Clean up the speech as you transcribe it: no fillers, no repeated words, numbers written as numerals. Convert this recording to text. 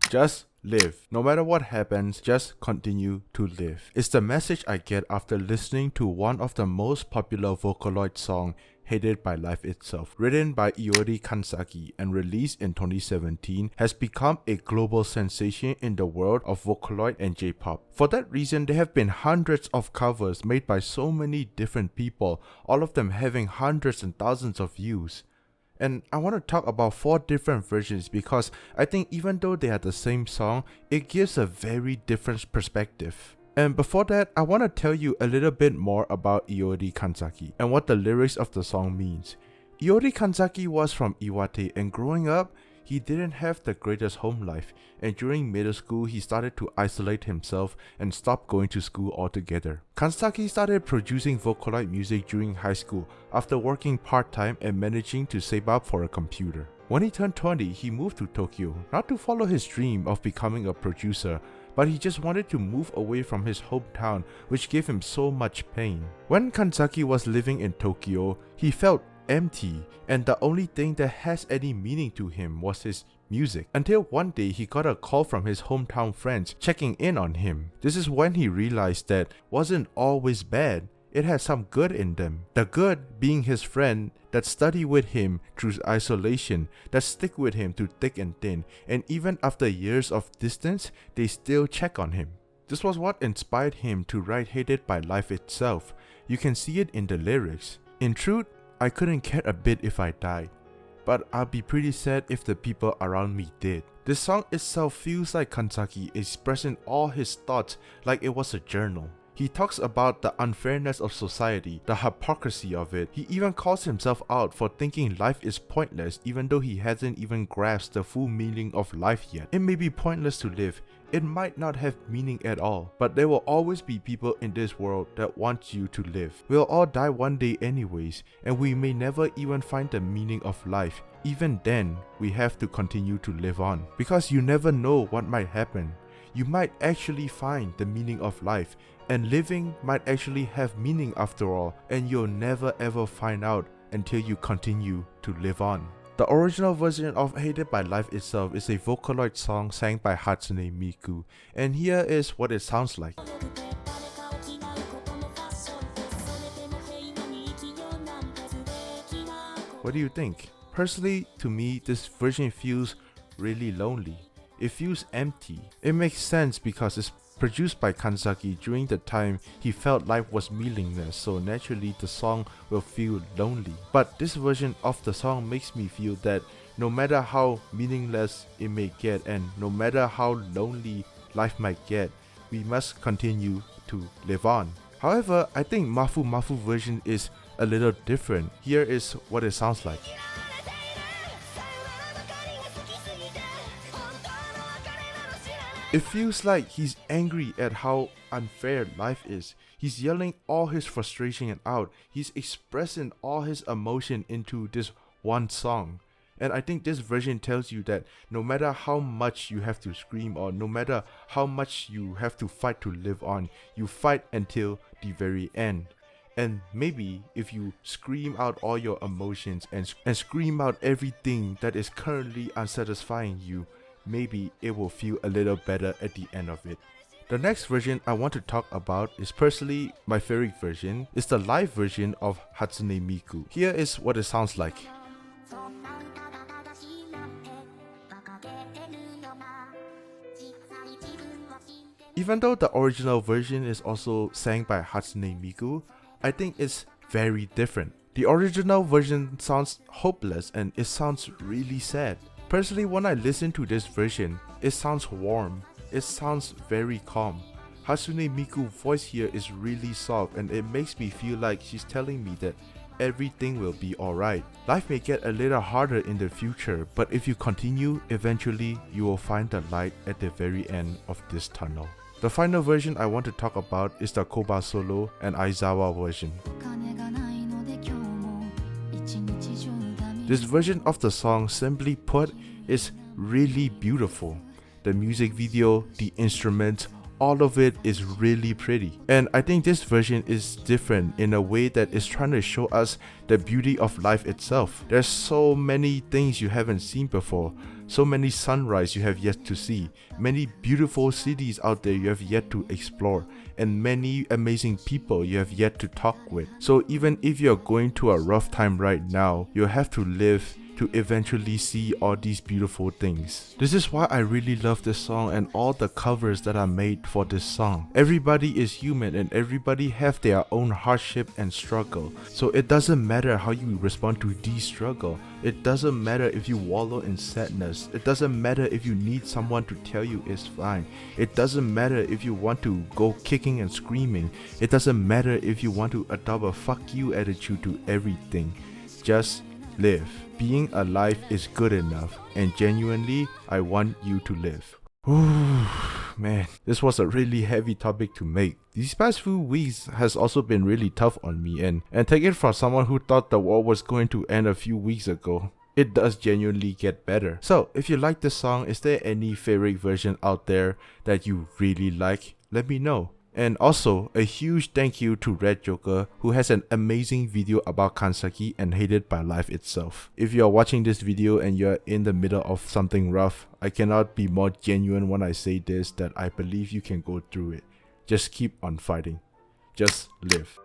Just live. No matter what happens, just continue to live. It's the message I get after listening to one of the most popular Vocaloid songs, Hated by Life Itself, written by Iori Kansaki and released in 2017, has become a global sensation in the world of Vocaloid and J-pop. For that reason, there have been hundreds of covers made by so many different people, all of them having hundreds and thousands of views. And I want to talk about 4 different versions because I think even though they are the same song, it gives a very different perspective. And before that, I want to tell you a little bit more about Iori Kansaki and what the lyrics of the song means. Iori Kansaki was from Iwate, and growing up, he didn't have the greatest home life, and during middle school he started to isolate himself and stopped going to school altogether. Kansaki started producing Vocaloid music during high school after working part-time and managing to save up for a computer. When he turned 20, he moved to Tokyo, not to follow his dream of becoming a producer, but he just wanted to move away from his hometown, which gave him so much pain. When Kansaki was living in Tokyo, he felt empty, and the only thing that has any meaning to him was his music, until one day he got a call from his hometown friends checking in on him. This is when he realized that wasn't always bad, it had some good in them. The good being his friend that study with him through isolation, that stick with him through thick and thin, and even after years of distance, they still check on him. This was what inspired him to write Hated by Life Itself. You can see it in the lyrics. In truth, I couldn't care a bit if I died, but I'd be pretty sad if the people around me did. This song itself feels like Kansaki expressing all his thoughts like it was a journal. He talks about the unfairness of society, the hypocrisy of it. He even calls himself out for thinking life is pointless even though he hasn't even grasped the full meaning of life yet. It may be pointless to live. It might not have meaning at all, but there will always be people in this world that want you to live. We'll all die one day anyways, and we may never even find the meaning of life. Even then, we have to continue to live on, because you never know what might happen. You might actually find the meaning of life, and living might actually have meaning after all, and you'll never ever find out until you continue to live on. The original version of Hated by Life Itself is a Vocaloid song sang by Hatsune Miku, and here is what it sounds like. What do you think? Personally, to me, this version feels really lonely. It feels empty. It makes sense because it's produced by Kansaki during the time he felt life was meaningless, so naturally the song will feel lonely. But this version of the song makes me feel that no matter how meaningless it may get and no matter how lonely life might get, we must continue to live on. However, I think Mafu Mafu version is a little different. Here is what it sounds like. It feels like he's angry at how unfair life is. He's yelling all his frustration out. He's expressing all his emotion into this one song. And I think this version tells you that no matter how much you have to scream or no matter how much you have to fight to live on, you fight until the very end. And maybe if you scream out all your emotions and scream out everything that is currently unsatisfying you, maybe it will feel a little better at the end of it. The next version I want to talk about is personally my favorite version. It's the live version of Hatsune Miku. Here is what it sounds like. Even though the original version is also sang by Hatsune Miku, I think it's very different. The original version sounds hopeless and it sounds really sad. Personally, when I listen to this version, it sounds warm, it sounds very calm. Hatsune Miku's voice here is really soft and it makes me feel like she's telling me that everything will be alright. Life may get a little harder in the future, but if you continue, eventually you will find the light at the very end of this tunnel. The final version I want to talk about is the Koba solo and Aizawa version. This version of the song, simply put, is really beautiful. The music video, the instruments, all of it is really pretty. And I think this version is different in a way that is trying to show us the beauty of life itself. There's so many things you haven't seen before, so many sunrise you have yet to see, many beautiful cities out there you have yet to explore, and many amazing people you have yet to talk with. So even if you're going through a rough time right now, you have to live to eventually see all these beautiful things. This is why I really love this song and all the covers that are made for this song. Everybody is human and everybody have their own hardship and struggle. So it doesn't matter how you respond to these struggle. It doesn't matter if you wallow in sadness. It doesn't matter if you need someone to tell you it's fine. It doesn't matter if you want to go kicking and screaming. It doesn't matter if you want to adopt a fuck you attitude to everything. Just live. Being alive is good enough, and genuinely, I want you to live. Ooh, man, this was a really heavy topic to make. These past few weeks has also been really tough on me, and take it from someone who thought the war was going to end a few weeks ago. It does genuinely get better. So, if you like this song, is there any favorite version out there that you really like? Let me know. And also, a huge thank you to Red Joker, who has an amazing video about Kansaki and Hated by Life itself. If you are watching this video and you're in the middle of something rough, I cannot be more genuine when I say this, that I believe you can go through it. Just keep on fighting. Just live.